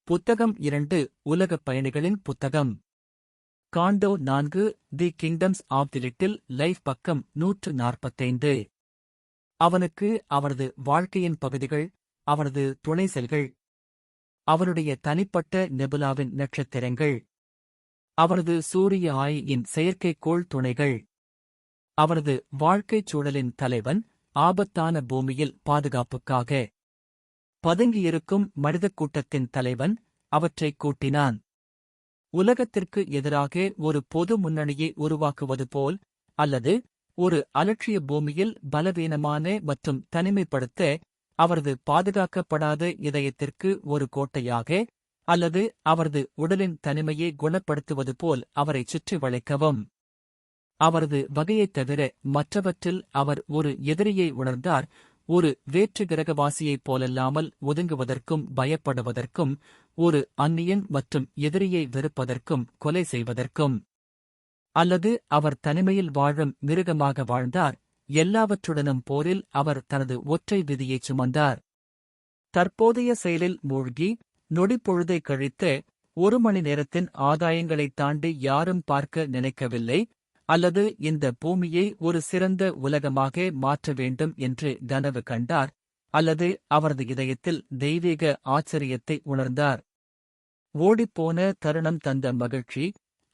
புத்தகம் 2 உலகப் பயணிகளின் புத்தகம். Canto 4 the kingdoms of the little life பக்கம் 145. அவனுக்கு அவனது வாழ்க்கையின் பகுதிகள், அவனது துணை செல்கள், அவனுடைய தனிப்பட்ட நெபுலாவின் நட்சத்திரங்கள், அவனது சூரிய ஆயின் செயற்கைக்கோள் துணைகள், அவனது வாழ்க்கைச் சூழலின் தலைவன், ஆபத்தான பூமியில் பாதுகாப்புக்காக பதுங்கியிருக்கும் மனிதக் கூட்டத்தின் தலைவன், அவற்றைக் கூட்டினான். உலகத்திற்கு எதிராக ஒரு பொது முன்னணியை உருவாக்குவது போல், அல்லது ஒரு அலட்சிய பூமியில் பலவீனமான மற்றும் தனிமைப்படுத்த, அவரது பாதுகாக்கப்படாத இதயத்திற்கு ஒரு கோட்டையாக, அல்லது அவரது உடலின் தனிமையை குணப்படுத்துவது போல் அவரைச் சுற்றி வளைக்கவும். அவரது வகையைத் தவிர மற்றவற்றில் அவர் ஒரு எதிரியை உணர்ந்தார், ஒரு வேற்றுக்கிரகவாசியைப் போலல்லாமல் ஒதுங்குவதற்கும் பயப்படுவதற்கும், ஒரு அந்நியன் மற்றும் எதிரியை வெறுப்பதற்கும் கொலை செய்வதற்கும். அல்லது அவர் தனிமையில் வாழும் மிருகமாக வாழ்ந்தார், எல்லாவற்றுடனும் போரில் அவர் தனது ஒற்றை விதியைச் சுமந்தார். தற்போதைய செயலில் மூழ்கி, நொடிப்பொழுதை கழித்த, 1 மணி நேரத்தின் ஆதாயங்களைத் தாண்டி யாரும் பார்க்க நினைக்கவில்லை, அல்லது இந்த பூமியை ஒரு சிறந்த உலகமாக மாற்ற வேண்டும் என்று கனவு கண்டார், அல்லது அவரது இதயத்தில் தெய்வீக ஆச்சரியத்தை உணர்ந்தார். ஓடிப்போன தருணம் தந்த மகிழ்ச்சி,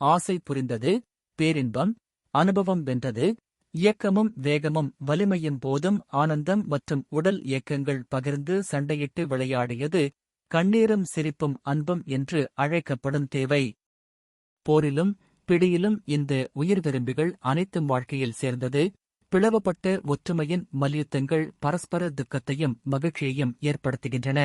ஆசை புரிந்தது, பேரின்பம், அனுபவம் வென்றது, இயக்கமும் வேகமும் வலிமையின் போதும் ஆனந்தம் மற்றும் உடல் இயக்கங்கள் பகிர்ந்து சண்டையிட்டு விளையாடியது, கண்ணீரும் சிரிப்பும் அன்பும் என்று அழைக்கப்படும் தேவை. போரிலும் பிடியிலும் இந்த உயிர் விரும்பிகள் அனைத்தும் வாழ்க்கையில் சேர்ந்தது. பிளவுபட்ட ஒற்றுமையின் மல்யுத்தங்கள் பரஸ்பர துக்கத்தையும் மகிழ்ச்சியையும் ஏற்படுத்துகின்றன.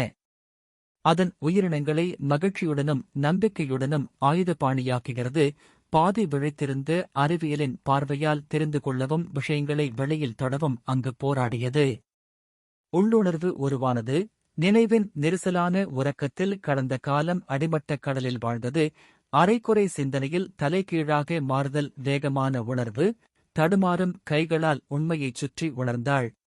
அதன் உயிரினங்களை மகிழ்ச்சியுடனும் நம்பிக்கையுடனும் ஆயுதபாணியாக்குகிறது. பாதி விழித்திருந்த அறிவியலின் பார்வையால் தெரிந்து கொள்ளவும் விஷயங்களை வெளியில் தொடவும் அங்கு போராடியது. உள்ளுணர்வு உருவானது. நினைவின் நெரிசலான உறக்கத்தில் கடந்த காலம் அடிமட்ட கடலில் வாழ்ந்தது. அரைக்குறை சிந்தனையில் தலைகீழாக மாறுதல் வேகமான உணர்வு. தடுமாறும் கைகளால் உண்மையைச் சுற்றி உணர்ந்தாள்.